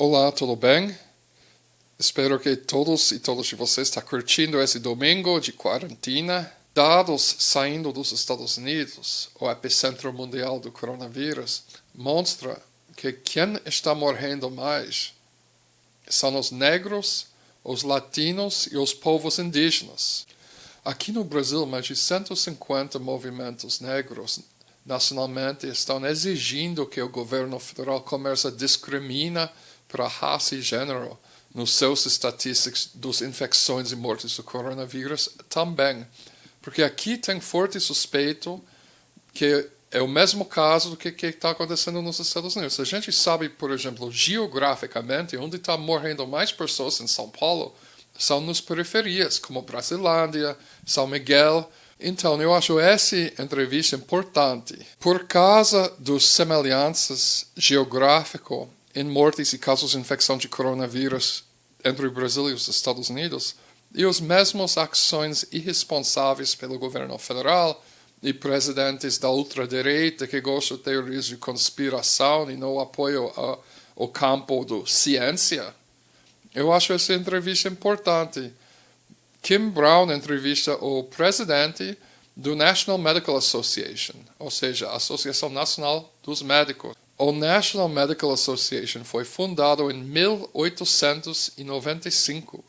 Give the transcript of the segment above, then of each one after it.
Olá, tudo bem? Espero que todos e todas de vocês estão curtindo esse domingo de quarentena. Dados saindo dos Estados Unidos, o epicentro mundial do coronavírus, mostra que quem está morrendo mais são os negros, os latinos e os povos indígenas. Aqui no Brasil, mais de 150 movimentos negros nacionalmente estão exigindo que o governo federal comece a discriminar para raça e gênero nos seus estatísticas das infecções e mortes do coronavírus também. Porque aqui tem forte suspeito que é o mesmo caso do que está acontecendo nos Estados Unidos. A gente sabe, por exemplo, geograficamente, onde está morrendo mais pessoas em São Paulo são nas periferias, como Brasilândia, São Miguel. Então, eu acho essa entrevista importante. Por causa das semelhanças geográficas em mortes e casos de infecção de coronavírus entre o Brasil e os Estados Unidos, e as mesmas ações irresponsáveis pelo governo federal e presidentes da ultradireita que gostam de teorias de conspiração e não apoio ao campo da ciência. Eu acho essa entrevista importante. Kim Brown entrevista o presidente do National Medical Association, ou seja, a Associação Nacional dos Médicos. O National Medical Association foi fundado em 1895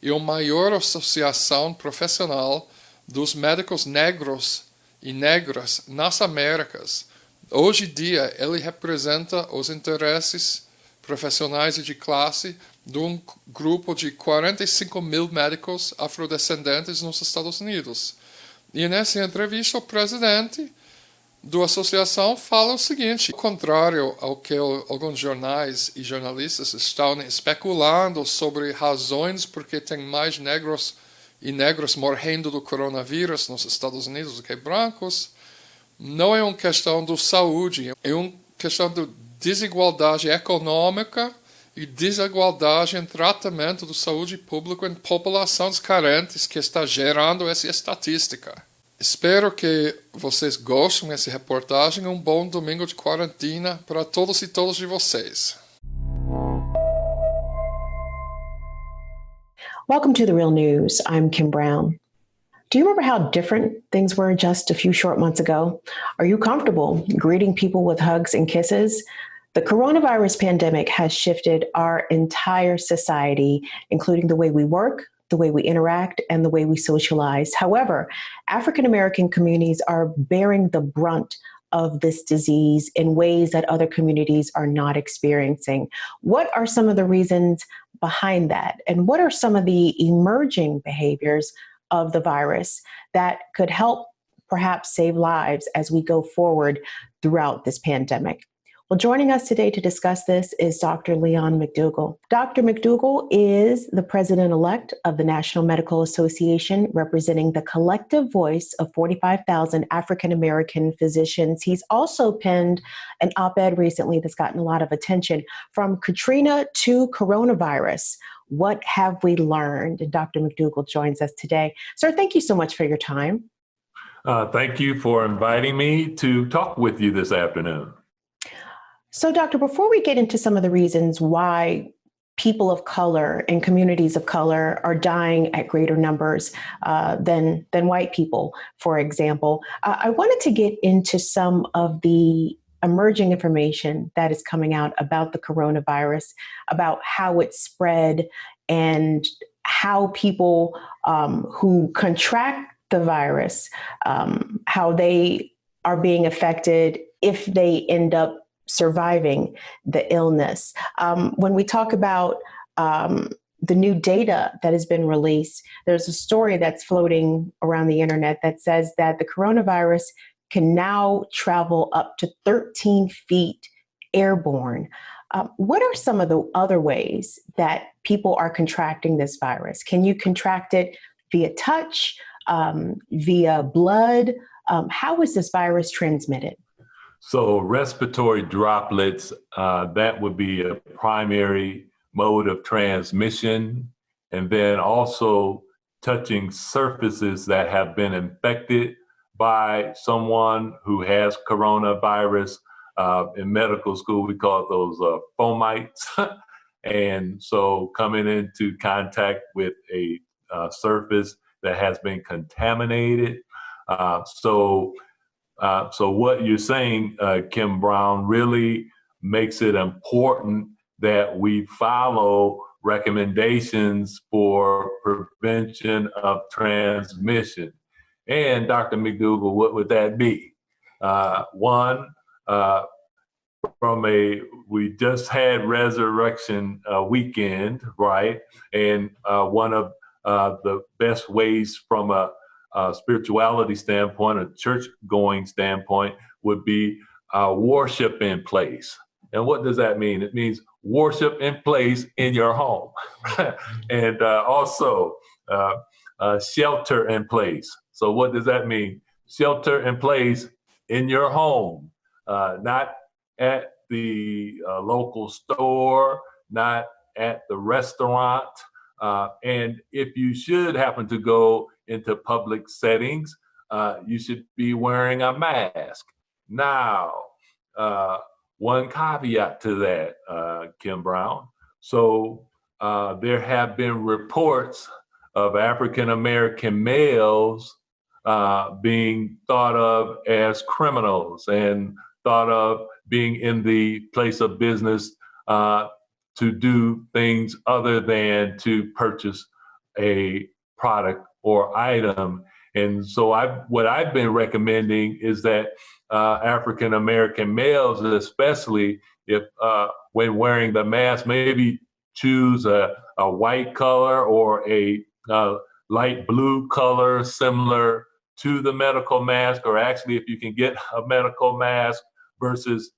e a maior associação profissional dos médicos negros e negras nas Américas. Hoje em dia, ele representa os interesses profissionais e de classe de um grupo de 45 mil médicos afrodescendentes nos Estados Unidos. E nessa entrevista, o presidente da associação fala o seguinte: ao contrário ao que alguns jornais e jornalistas estão especulando sobre razões porque tem mais negros e negras morrendo do coronavírus nos Estados Unidos do que brancos, não é uma questão de saúde, é uma questão de desigualdade econômica e desigualdade em tratamento de saúde pública em populações carentes que está gerando essa estatística. Espero que vocês gostem dessa reportagem. Um bom domingo de quarentena para todos e todas de vocês. Welcome to The Real News. I'm Kim Brown. Do you remember how different things were just a few short months ago? Are you comfortable greeting people with hugs and kisses? The coronavirus pandemic has shifted our entire society, including the way we work, the way we interact, and the way we socialize. However, African American communities are bearing the brunt of this disease in ways that other communities are not experiencing. What are some of the reasons behind that? And what are some of the emerging behaviors of the virus that could help perhaps save lives as we go forward throughout this pandemic? Well, joining us today to discuss this is Dr. Leon McDougall. Dr. McDougall is the president-elect of the National Medical Association, representing the collective voice of 45,000 African-American physicians. He's also penned an op-ed recently that's gotten a lot of attention, From Katrina to Coronavirus, What Have We Learned? And Dr. McDougall joins us today. Sir, thank you so much for your time. Thank you for inviting me to talk with you this afternoon. So, Doctor, before we get into some of the reasons why people of color and communities of color are dying at greater numbers than white people, for example, I wanted to get into some of the emerging information that is coming out about the coronavirus, about how it spread and how people who contract the virus, how they are being affected if they end up surviving the illness. When we talk about the new data that has been released, there's a story that's floating around the internet that says that the coronavirus can now travel up to 13 feet airborne. What are some of the other ways that people are contracting this virus? Can you contract it via touch, via blood? How is this virus transmitted? So respiratory droplets, that would be a primary mode of transmission. And then also touching surfaces that have been infected by someone who has coronavirus. In medical school, we call those fomites. And so coming into contact with a surface that has been contaminated. So what you're saying, Kim Brown, really makes it important that we follow recommendations for prevention of transmission. And Dr. McDougall, what would that be? One, we just had Resurrection weekend, right? And one of the best ways from a spirituality standpoint, a church-going standpoint, would be worship in place. And what does that mean? It means worship in place in your home, and also shelter in place. So what does that mean? Shelter in place in your home, not at the local store, not at the restaurant. And if you should happen to go into public settings, you should be wearing a mask. Now, one caveat to that, Kim Brown. So there have been reports of African-American males being thought of as criminals and thought of being in the place of business to do things other than to purchase a product or item. And so what I've been recommending is that African American males, especially if when wearing the mask, maybe choose a white color or a light blue color similar to the medical mask, or actually if you can get a medical mask versus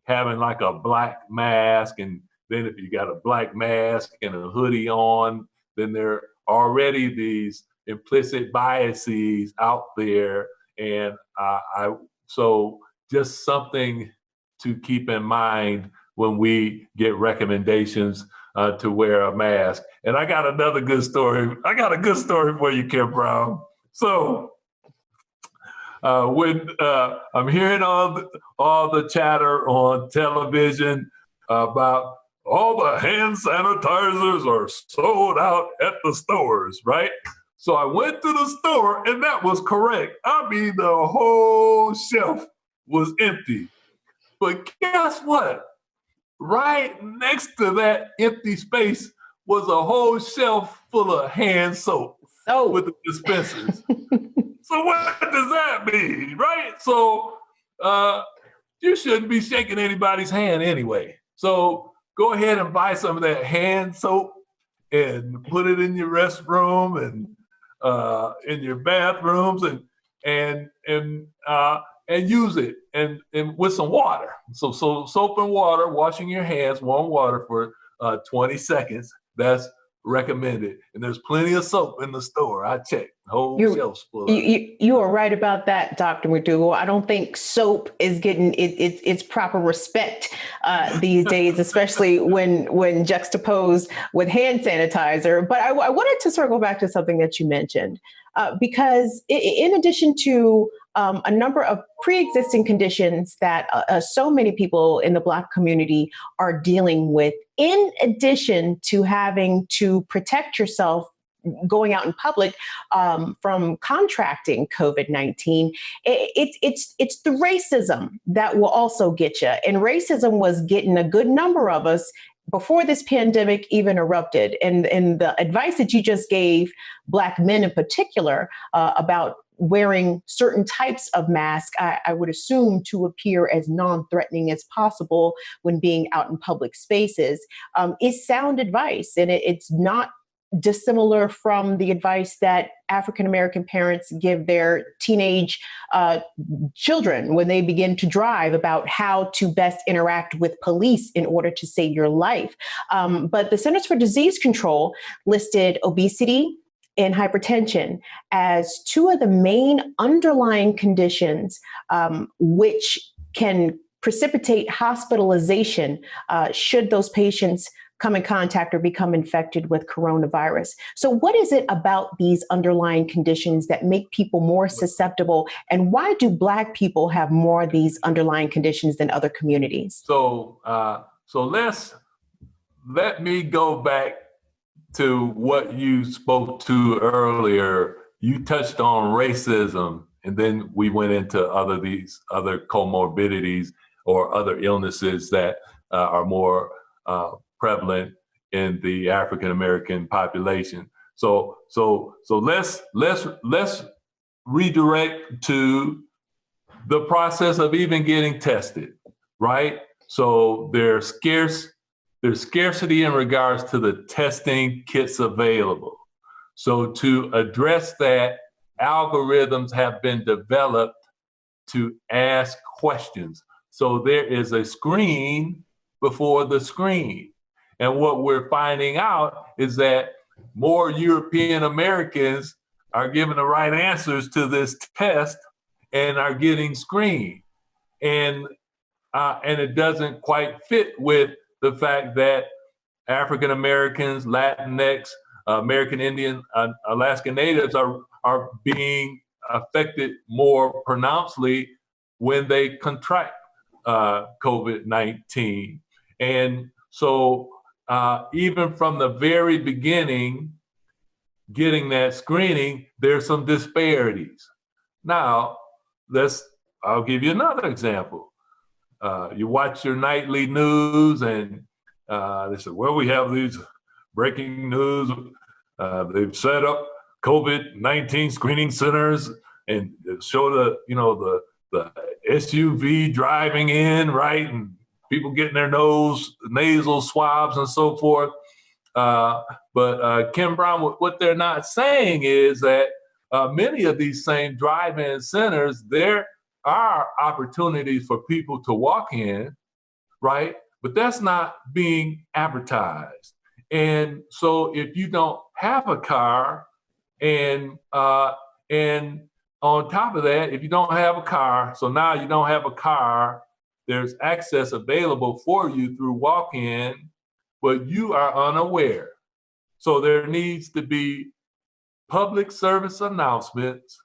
having like a black mask. And then if you got a black mask and a hoodie on, then there are already these implicit biases out there. And so just something to keep in mind when we get recommendations to wear a mask. And I got another good story. I got a good story for you, Kim Brown. So when I'm hearing all the chatter on television about all the hand sanitizers are sold out at the stores, right? So I went to the store, and that was correct. I mean, the whole shelf was empty. But guess what? Right next to that empty space was a whole shelf full of hand soap with the dispensers. So what does that mean, right? So you shouldn't be shaking anybody's hand anyway. So go ahead and buy some of that hand soap and put it in your restroom and in your bathrooms and use it and with some water. So soap and water, washing your hands, warm water for 20 seconds. That's recommended. And there's plenty of soap in the store. I checked. Whole shelves full of it. You are right about that, Dr. McDougall. I don't think soap is getting its proper respect these days, especially when juxtaposed with hand sanitizer. But I wanted to circle back to something that you mentioned, because in addition to a number of pre-existing conditions that so many people in the Black community are dealing with, in addition to having to protect yourself going out in public from contracting COVID-19, it's the racism that will also get you. And racism was getting a good number of us before this pandemic even erupted. And the advice that you just gave Black men in particular about wearing certain types of masks, I would assume to appear as non-threatening as possible when being out in public spaces, is sound advice. And it's not dissimilar from the advice that African-American parents give their teenage children when they begin to drive about how to best interact with police in order to save your life. But the Centers for Disease Control listed obesity and hypertension as two of the main underlying conditions which can precipitate hospitalization should those patients come in contact or become infected with coronavirus. So what is it about these underlying conditions that make people more susceptible? And why do Black people have more of these underlying conditions than other communities? So let's let me go back to what you spoke to earlier. You touched on racism, and then we went into these other comorbidities or other illnesses that are more prevalent in the African American population. So let's redirect to the process of even getting tested, right? So there's scarcity in regards to the testing kits available. So to address that, algorithms have been developed to ask questions. So there is a screen before the screen. And what we're finding out is that more European Americans are giving the right answers to this test and are getting screened. And it doesn't quite fit with the fact that African Americans, Latinx, American Indian, Alaska Natives are being affected more pronouncedly when they contract COVID-19. And so even from the very beginning, getting that screening, there's some disparities. Now, I'll give you another example. You watch your nightly news and they say, well, we have these breaking news. They've set up COVID-19 screening centers and show the SUV driving in, right? And people getting their nasal swabs and so forth. But Kim Brown, what they're not saying is that many of these same drive-in centers, there are opportunities for people to walk in, right? But that's not being advertised. And so if you don't have a car, and on top of that, if you don't have a car, so now you don't have a car, there's access available for you through walk-in, but you are unaware. So there needs to be public service announcements,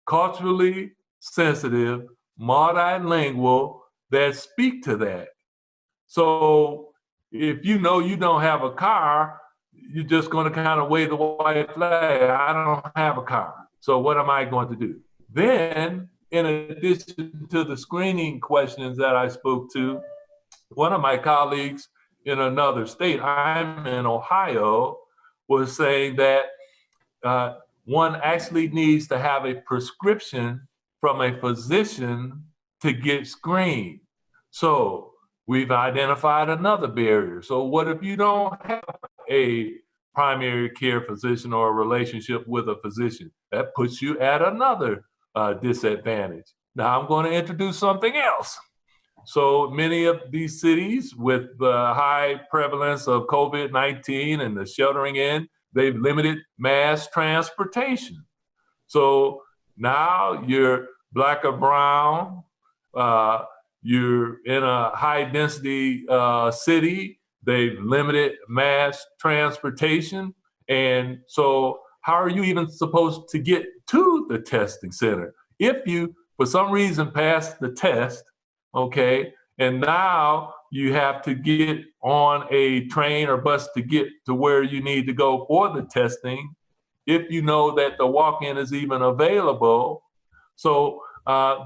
culturally sensitive, multilingual, that speak to that. So if you know you don't have a car, you're just going to kind of wave the white flag. I don't have a car. So what am I going to do? Then, in addition to the screening questions that I spoke to, one of my colleagues in another state, I'm in Ohio, was saying that one actually needs to have a prescription from a physician to get screened. So we've identified another barrier. So what if you don't have a primary care physician or a relationship with a physician? That puts you at another disadvantage. Now I'm going to introduce something else. So many of these cities with the high prevalence of COVID-19 and the sheltering in, they've limited mass transportation. So now you're Black or brown, you're in a high density city, they've limited mass transportation. And so how are you even supposed to get to the testing center? If you, for some reason, pass the test, okay, and now you have to get on a train or bus to get to where you need to go for the testing, if you know that the walk-in is even available. So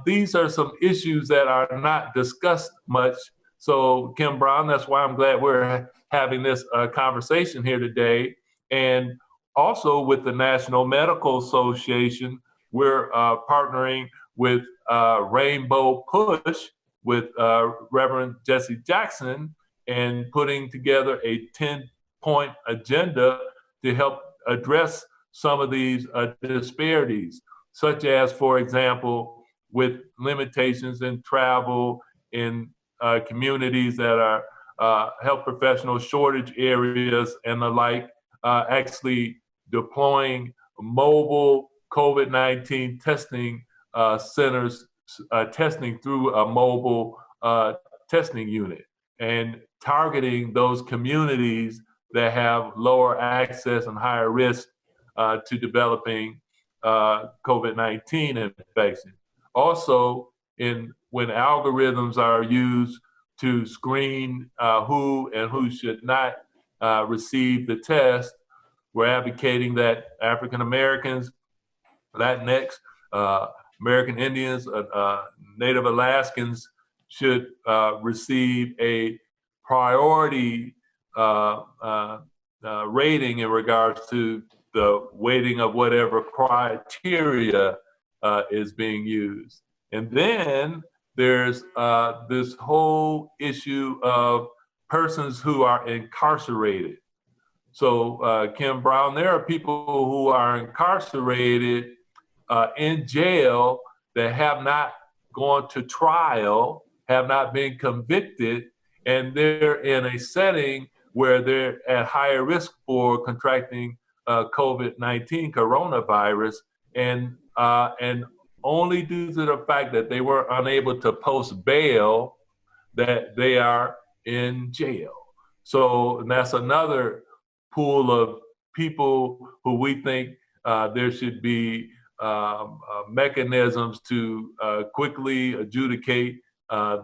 these are some issues that are not discussed much. So Kim Brown, that's why I'm glad we're having this conversation here today. And also with the National Medical Association, we're partnering with Rainbow Push with Reverend Jesse Jackson and putting together a 10-point agenda to help address some of these disparities, such as, for example, with limitations in travel in communities that are health professional shortage areas and the like, actually deploying mobile COVID-19 testing centers, testing through a mobile testing unit and targeting those communities that have lower access and higher risk to developing COVID-19 infection. Also, when algorithms are used to screen who and who should not receive the test. We're advocating that African Americans, Latinx, American Indians, Native Alaskans should receive a priority rating in regards to the weighting of whatever criteria is being used. And then there's this whole issue of persons who are incarcerated. So Kim Brown, there are people who are incarcerated in jail that have not gone to trial, have not been convicted, and they're in a setting where they're at higher risk for contracting COVID-19 coronavirus, and only due to the fact that they were unable to post bail, that they are in jail. So that's another pool of people who we think there should be mechanisms to quickly adjudicate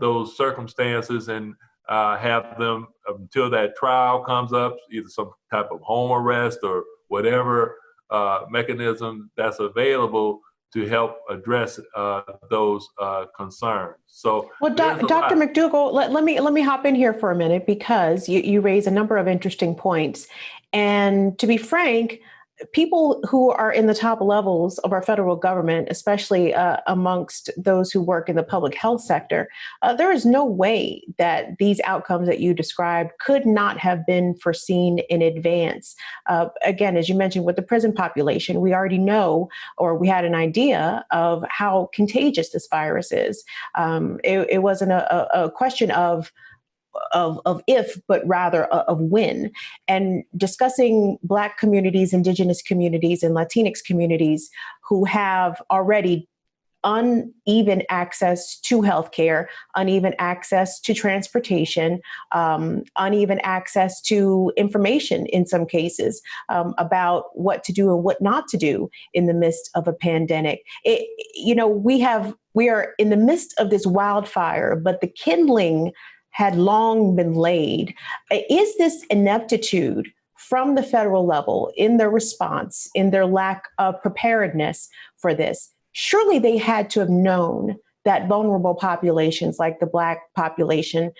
those circumstances and have them until that trial comes up, either some type of home arrest or whatever mechanism that's available to help address those concerns. So, well, Dr. McDougall, let me hop in here for a minute, because you raise a number of interesting points. And to be frank, people who are in the top levels of our federal government, especially amongst those who work in the public health sector, there is no way that these outcomes that you described could not have been foreseen in advance. Again, as you mentioned, with the prison population, we already know, or we had an idea of how contagious this virus is. It wasn't a question of if, but rather of when. And discussing Black communities, Indigenous communities, and Latinx communities who have already uneven access to healthcare, uneven access to transportation, uneven access to information in some cases about what to do and what not to do in the midst of a pandemic. We are in the midst of this wildfire, but the kindling had long been laid. Is this ineptitude from the federal level in their response, in their lack of preparedness for this? Surely they had to have known that vulnerable populations like the Black population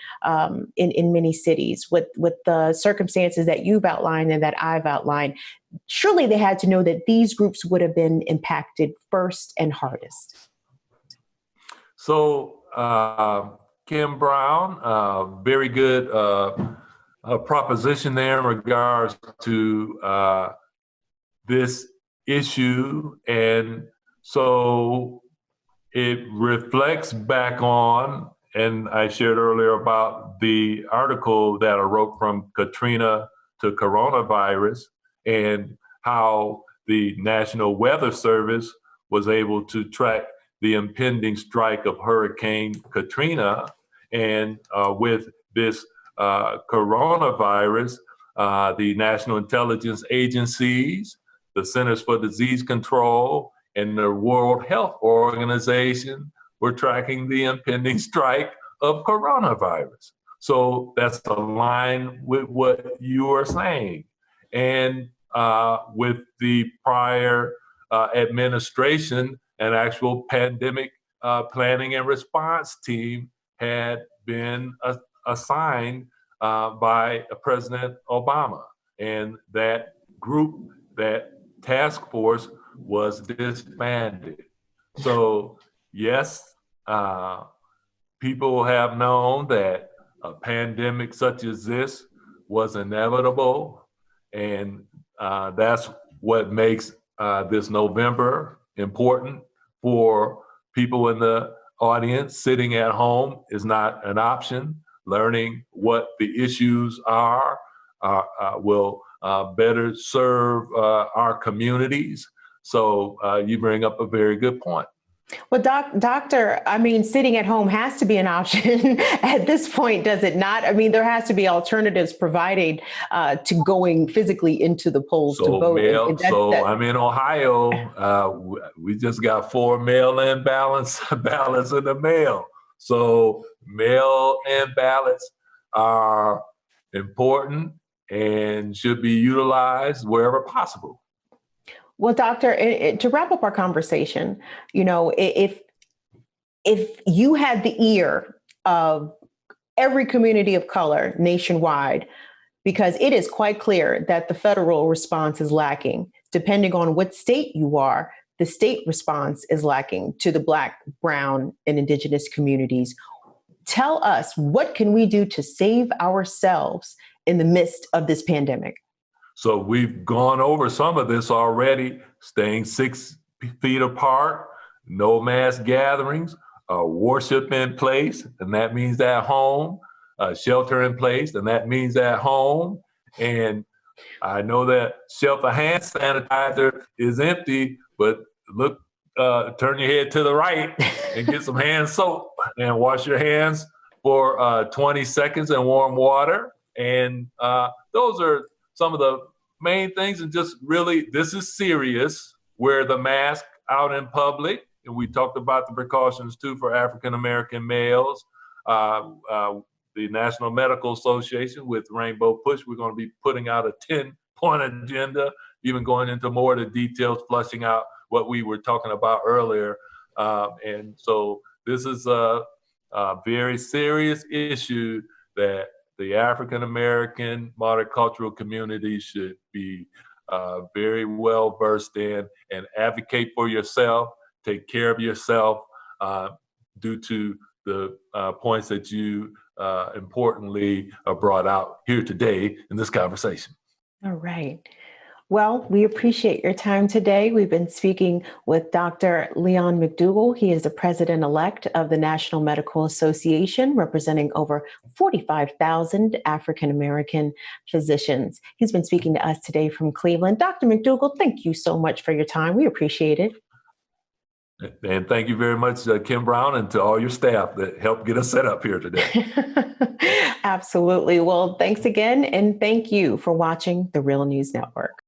in many cities with the circumstances that you've outlined and that I've outlined, surely they had to know that these groups would have been impacted first and hardest. So, Kim Brown, very good proposition there in regards to this issue. And so it reflects back on, and I shared earlier about the article that I wrote from Katrina to coronavirus, and how the National Weather Service was able to track the impending strike of Hurricane Katrina. And with this coronavirus, the National Intelligence Agencies, the Centers for Disease Control, and the World Health Organization were tracking the impending strike of coronavirus. So that's aligned with what you are saying. And with the prior administration, an actual pandemic planning and response team had been assigned by President Obama. And that group, that task force, was disbanded. So yes, people have known that a pandemic such as this was inevitable. And that's what makes this November important for people in the audience. Sitting at home is not an option. Learning what the issues are will better serve our communities. So you bring up a very good point. Well, Doctor, I mean, sitting at home has to be an option at this point, does it not? I mean, there has to be alternatives provided to going physically into the polls to vote. I'm in Ohio. We just got 4 mail-in ballots in the mail. So mail-in ballots are important and should be utilized wherever possible. Well, Doctor, to wrap up our conversation, if you had the ear of every community of color nationwide, because it is quite clear that the federal response is lacking. Depending on what state you are, the state response is lacking to the Black, Brown, and Indigenous communities. Tell us, what can we do to save ourselves in the midst of this pandemic? So we've gone over some of this already, staying 6 feet apart, no mass gatherings, worship in place, and that means at home, shelter in place, and that means at home. And I know that shelf of hand sanitizer is empty, but look, turn your head to the right and get some hand soap and wash your hands for 20 seconds in warm water. And those are some of the main things. And just really, this is serious. Wear the mask out in public. And we talked about the precautions too for African-American males. The National Medical Association with Rainbow Push, we're going to be putting out a 10-point agenda, even going into more of the details, flushing out what we were talking about earlier. And so this is a very serious issue that the African-American multicultural community should be very well versed in, and advocate for yourself, take care of yourself due to the points that you importantly brought out here today in this conversation. All right. Well, we appreciate your time today. We've been speaking with Dr. Leon McDougall. He is the president-elect of the National Medical Association, representing over 45,000 African-American physicians. He's been speaking to us today from Cleveland. Dr. McDougall, thank you so much for your time. We appreciate it. And thank you very much, Kim Brown, and to all your staff that helped get us set up here today. Absolutely. Well, thanks again. And thank you for watching the Real News Network.